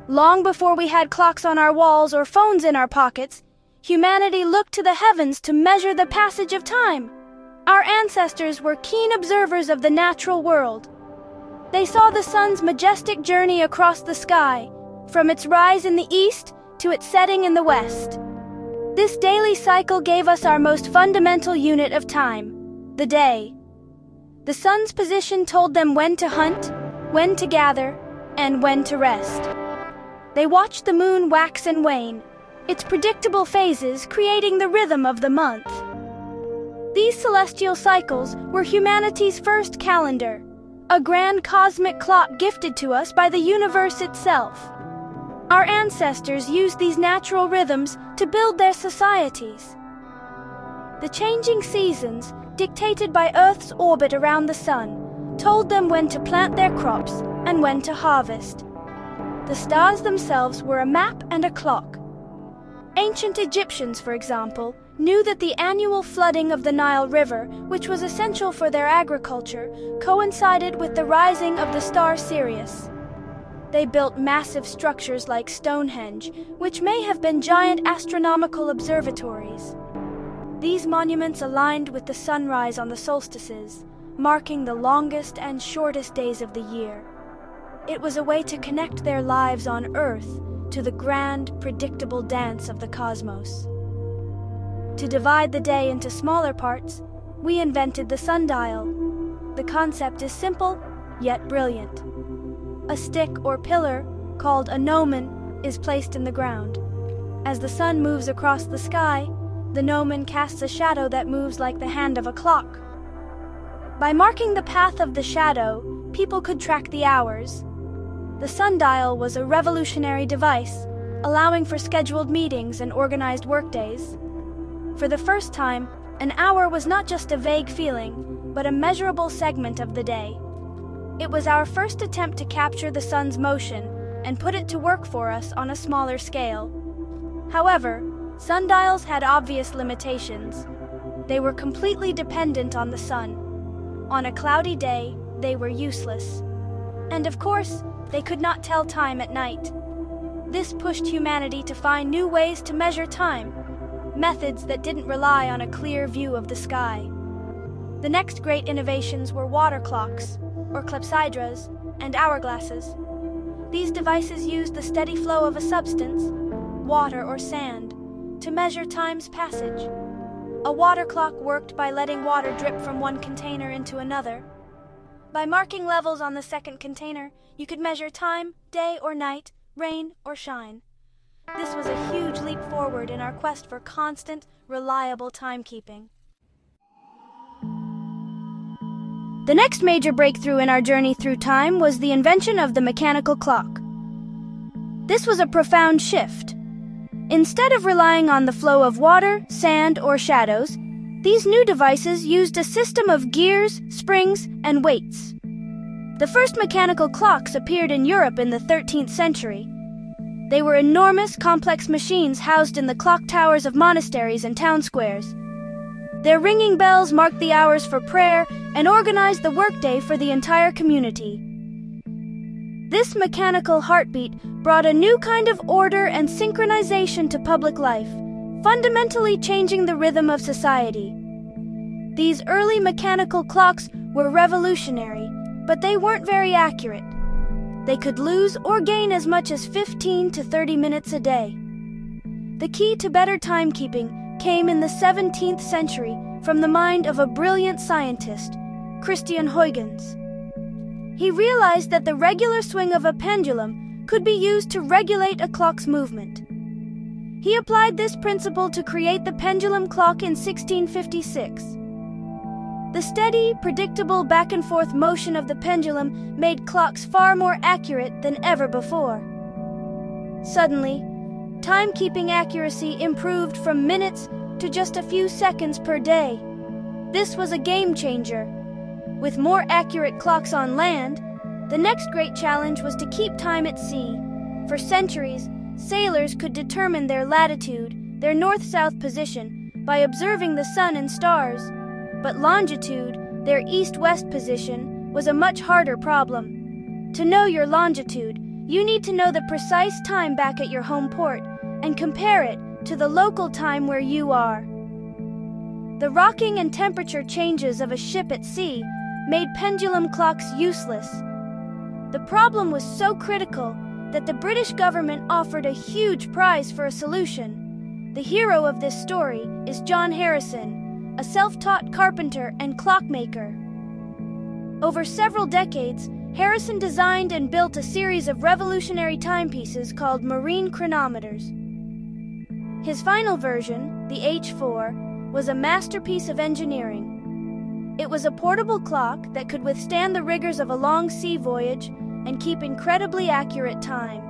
Long before we had clocks on our walls or phones in our pockets, humanity looked to the heavens to measure the passage of time. Our ancestors were keen observers of the natural world. They saw the sun's majestic journey across the sky, from its rise in the east to its setting in the west. This daily cycle gave us our most fundamental unit of time, the day. The sun's position told them when to hunt, when to gather, and when to rest. They watched the moon wax and wane, its predictable phases creating the rhythm of the month. These celestial cycles were humanity's first calendar, a grand cosmic clock gifted to us by the universe itself. Our ancestors used these natural rhythms to build their societies. The changing seasons, dictated by Earth's orbit around the sun, told them when to plant their crops and when to harvest. The stars themselves were a map and a clock. Ancient Egyptians, for example, knew that the annual flooding of the Nile River, which was essential for their agriculture, coincided with the rising of the star Sirius. They built massive structures like Stonehenge, which may have been giant astronomical observatories. These monuments aligned with the sunrise on the solstices, marking the longest and shortest days of the year. It was a way to connect their lives on Earth to the grand, predictable dance of the cosmos. To divide the day into smaller parts, we invented the sundial. The concept is simple, yet brilliant. A stick or pillar, called a gnomon, is placed in the ground. As the sun moves across the sky, the gnomon casts a shadow that moves like the hand of a clock. By marking the path of the shadow, people could track the hours. The sundial was a revolutionary device, allowing for scheduled meetings and organized workdays. For the first time, an hour was not just a vague feeling, but a measurable segment of the day. It was our first attempt to capture the sun's motion and put it to work for us on a smaller scale. However, sundials had obvious limitations. They were completely dependent on the sun. On a cloudy day, they were useless. And of course, they could not tell time at night. This pushed humanity to find new ways to measure time, methods that didn't rely on a clear view of the sky. The next great innovations were water clocks, or clepsydras, and hourglasses. These devices used the steady flow of a substance, water or sand, to measure time's passage. A water clock worked by letting water drip from one container into another. By marking levels on the second container, you could measure time, day or night, rain or shine. This was a huge leap forward in our quest for constant, reliable timekeeping. The next major breakthrough in our journey through time was the invention of the mechanical clock. This was a profound shift. Instead of relying on the flow of water, sand, or shadows, these new devices used a system of gears, springs, and weights. The first mechanical clocks appeared in Europe in the 13th century. They were enormous, complex machines housed in the clock towers of monasteries and town squares. Their ringing bells marked the hours for prayer and organized the workday for the entire community. This mechanical heartbeat brought a new kind of order and synchronization to public life, fundamentally changing the rhythm of society. These early mechanical clocks were revolutionary, but they weren't very accurate. They could lose or gain as much as 15 to 30 minutes a day. The key to better timekeeping came in the 17th century from the mind of a brilliant scientist, Christian Huygens. He realized that the regular swing of a pendulum could be used to regulate a clock's movement. He applied this principle to create the pendulum clock in 1656. The steady, predictable back-and-forth motion of the pendulum made clocks far more accurate than ever before. Suddenly, timekeeping accuracy improved from minutes to just a few seconds per day. This was a game-changer. With more accurate clocks on land, the next great challenge was to keep time at sea. For centuries, sailors could determine their latitude, their north-south position, by observing the sun and stars. But longitude, their east-west position, was a much harder problem. To know your longitude, You need to know the precise time back at your home port and compare it to the local time where you are. The rocking and temperature changes of a ship at sea made pendulum clocks useless. The problem was so critical that the British government offered a huge prize for a solution. The hero of this story is John Harrison, a self-taught carpenter and clockmaker. Over several decades, Harrison designed and built a series of revolutionary timepieces called marine chronometers. His final version, the H4, was a masterpiece of engineering. It was a portable clock that could withstand the rigors of a long sea voyage and keep incredibly accurate time.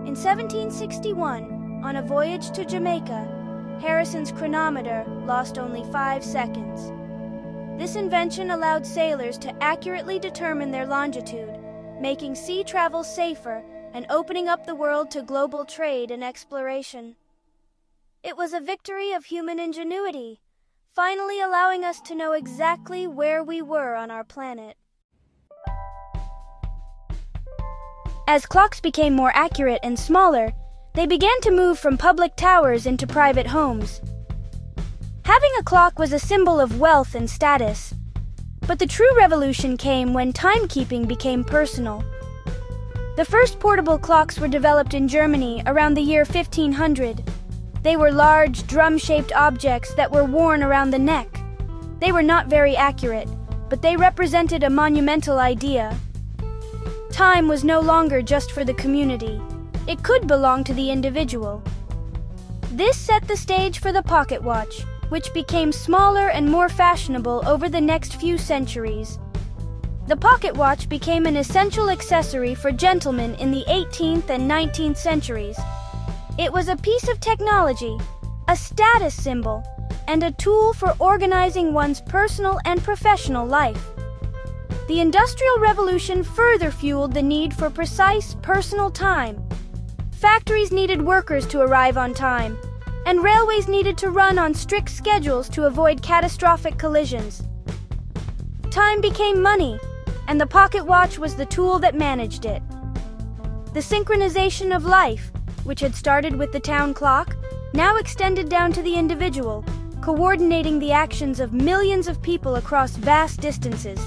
In 1761, on a voyage to Jamaica, Harrison's chronometer lost only 5 seconds. This invention allowed sailors to accurately determine their longitude, making sea travel safer and opening up the world to global trade and exploration. It was a victory of human ingenuity, finally allowing us to know exactly where we were on our planet. As clocks became more accurate and smaller, they began to move from public towers into private homes. Having a clock was a symbol of wealth and status. But the true revolution came when timekeeping became personal. The first portable clocks were developed in Germany around the year 1500. They were large, drum-shaped objects that were worn around the neck. They were not very accurate, but they represented a monumental idea. Time was no longer just for the community. It could belong to the individual. This set the stage for the pocket watch, which became smaller and more fashionable over the next few centuries. The pocket watch became an essential accessory for gentlemen in the 18th and 19th centuries. It was a piece of technology, a status symbol, and a tool for organizing one's personal and professional life. The Industrial Revolution further fueled the need for precise personal time. Factories needed workers to arrive on time, and railways needed to run on strict schedules to avoid catastrophic collisions. Time became money, and the pocket watch was the tool that managed it. The synchronization of life, which had started with the town clock, now extended down to the individual, coordinating the actions of millions of people across vast distances.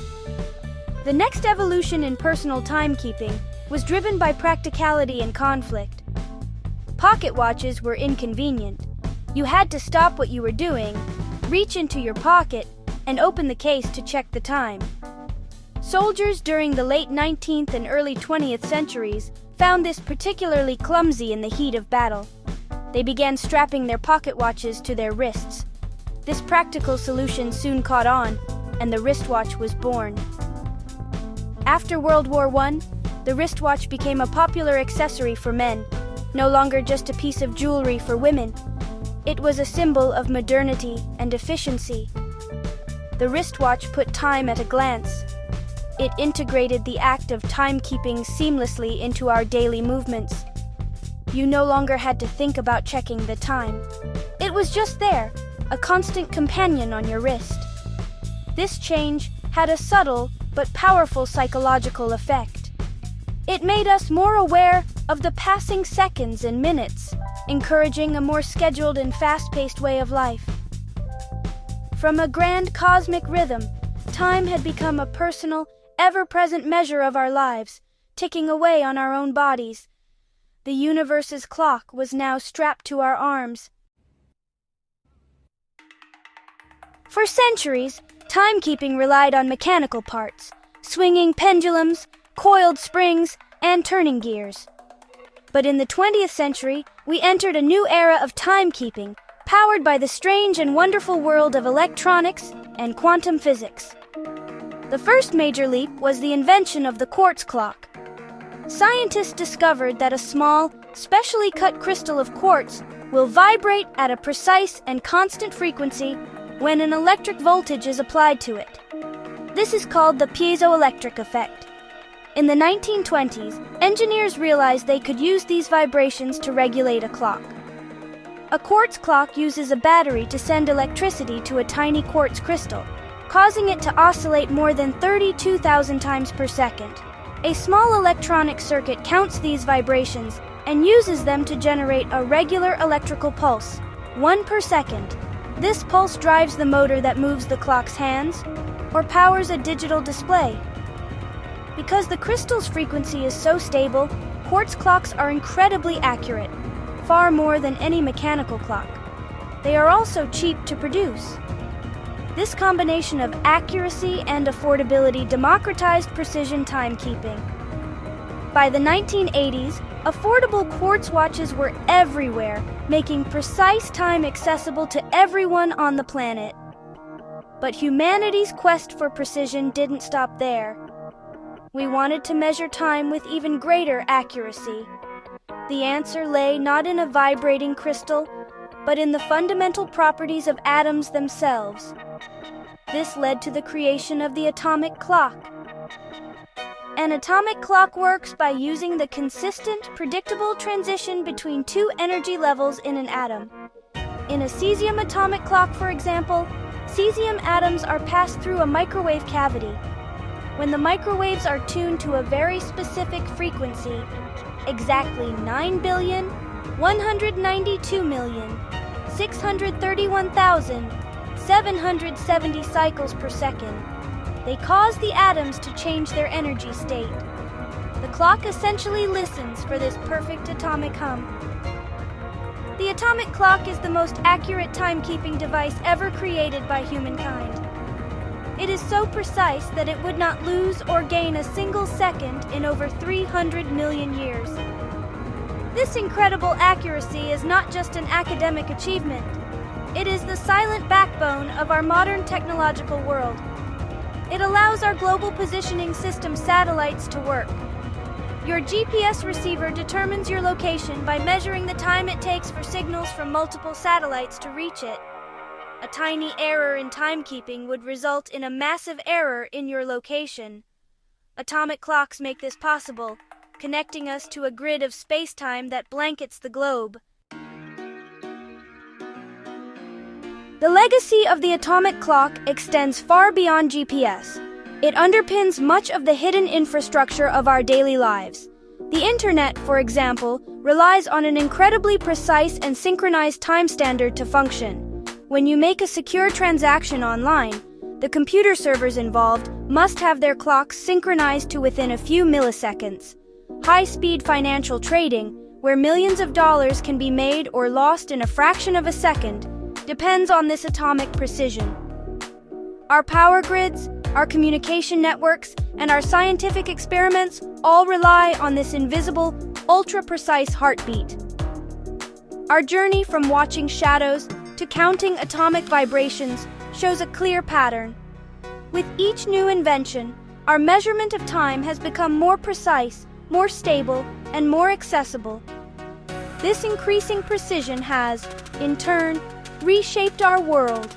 The next evolution in personal timekeeping was driven by practicality and conflict. Pocket watches were inconvenient. You had to stop what you were doing, reach into your pocket, and open the case to check the time. Soldiers during the late 19th and early 20th centuries found this particularly clumsy in the heat of battle. They began strapping their pocket watches to their wrists. This practical solution soon caught on, and the wristwatch was born. After World War I, the wristwatch became a popular accessory for men, no longer just a piece of jewelry for women. It was a symbol of modernity and efficiency. The wristwatch put time at a glance. It integrated the act of timekeeping seamlessly into our daily movements. You no longer had to think about checking the time. It was just there, a constant companion on your wrist. This change had a subtle but powerful psychological effect. It made us more aware of the passing seconds and minutes, encouraging a more scheduled and fast-paced way of life. From a grand cosmic rhythm, time had become a personal, ever-present measure of our lives, ticking away on our own bodies. The universe's clock was now strapped to our arms. For centuries, timekeeping relied on mechanical parts, swinging pendulums, coiled springs, and turning gears. But in the 20th century, we entered a new era of timekeeping, powered by the strange and wonderful world of electronics and quantum physics. The first major leap was the invention of the quartz clock. Scientists discovered that a small, specially cut crystal of quartz will vibrate at a precise and constant frequency when an electric voltage is applied to it. This is called the piezoelectric effect. In the 1920s, engineers realized they could use these vibrations to regulate a clock. A quartz clock uses a battery to send electricity to a tiny quartz crystal, causing it to oscillate more than 32,000 times per second. A small electronic circuit counts these vibrations and uses them to generate a regular electrical pulse, 1 per second. This pulse drives the motor that moves the clock's hands or powers a digital display. Because the crystal's frequency is so stable, quartz clocks are incredibly accurate, far more than any mechanical clock. They are also cheap to produce. This combination of accuracy and affordability democratized precision timekeeping. By the 1980s, affordable quartz watches were everywhere, making precise time accessible to everyone on the planet. But humanity's quest for precision didn't stop there. We wanted to measure time with even greater accuracy. The answer lay not in a vibrating crystal, but in the fundamental properties of atoms themselves. This led to the creation of the atomic clock. An atomic clock works by using the consistent, predictable transition between two energy levels in an atom. In a cesium atomic clock, for example, cesium atoms are passed through a microwave cavity. When the microwaves are tuned to a very specific frequency, exactly 9,192,631,770 cycles per second, they cause the atoms to change their energy state. The clock essentially listens for this perfect atomic hum. The atomic clock is the most accurate timekeeping device ever created by humankind. It is so precise that it would not lose or gain a single second in over 300 million years. This incredible accuracy is not just an academic achievement. It is the silent backbone of our modern technological world. It allows our global positioning system satellites to work. Your GPS receiver determines your location by measuring the time it takes for signals from multiple satellites to reach it. A tiny error in timekeeping would result in a massive error in your location. Atomic clocks make this possible, connecting us to a grid of space-time that blankets the globe. The legacy of the atomic clock extends far beyond GPS. It underpins much of the hidden infrastructure of our daily lives. The internet, for example, relies on an incredibly precise and synchronized time standard to function. When you make a secure transaction online, the computer servers involved must have their clocks synchronized to within a few milliseconds. High-speed financial trading, where millions of dollars can be made or lost in a fraction of a second, depends on this atomic precision. Our power grids, our communication networks, and our scientific experiments all rely on this invisible, ultra-precise heartbeat. Our journey from watching shadows to counting atomic vibrations shows a clear pattern. With each new invention, our measurement of time has become more precise, more stable, and more accessible. This increasing precision has, in turn, reshaped our world.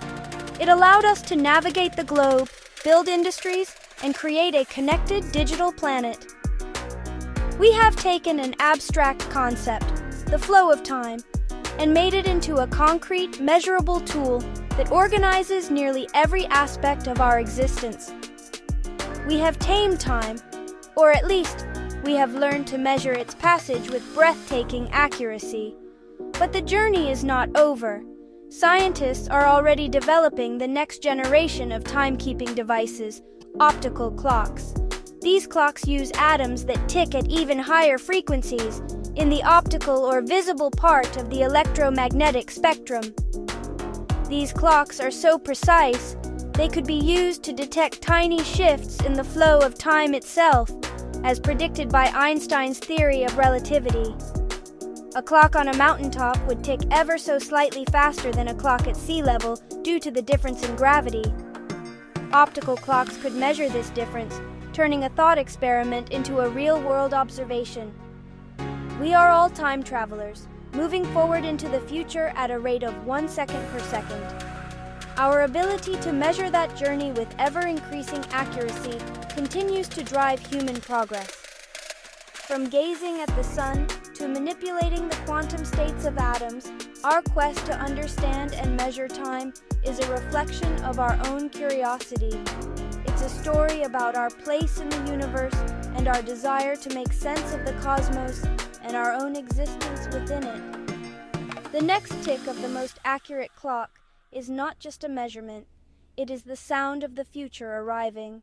It allowed us to navigate the globe, build industries, and create a connected digital planet. We have taken an abstract concept, the flow of time, and made it into a concrete, measurable tool that organizes nearly every aspect of our existence. We have tamed time, or at least, we have learned to measure its passage with breathtaking accuracy. But the journey is not over. Scientists are already developing the next generation of timekeeping devices, optical clocks. These clocks use atoms that tick at even higher frequencies in the optical or visible part of the electromagnetic spectrum. These clocks are so precise, they could be used to detect tiny shifts in the flow of time itself, as predicted by Einstein's theory of relativity. A clock on a mountaintop would tick ever so slightly faster than a clock at sea level due to the difference in gravity. Optical clocks could measure this difference, turning a thought experiment into a real-world observation. We are all time travelers, moving forward into the future at a rate of 1 second per second. Our ability to measure that journey with ever-increasing accuracy continues to drive human progress. From gazing at the sun to manipulating the quantum states of atoms, our quest to understand and measure time is a reflection of our own curiosity. It's a story about our place in the universe and our desire to make sense of the cosmos and our own existence within it. The next tick of the most accurate clock is not just a measurement, it is the sound of the future arriving.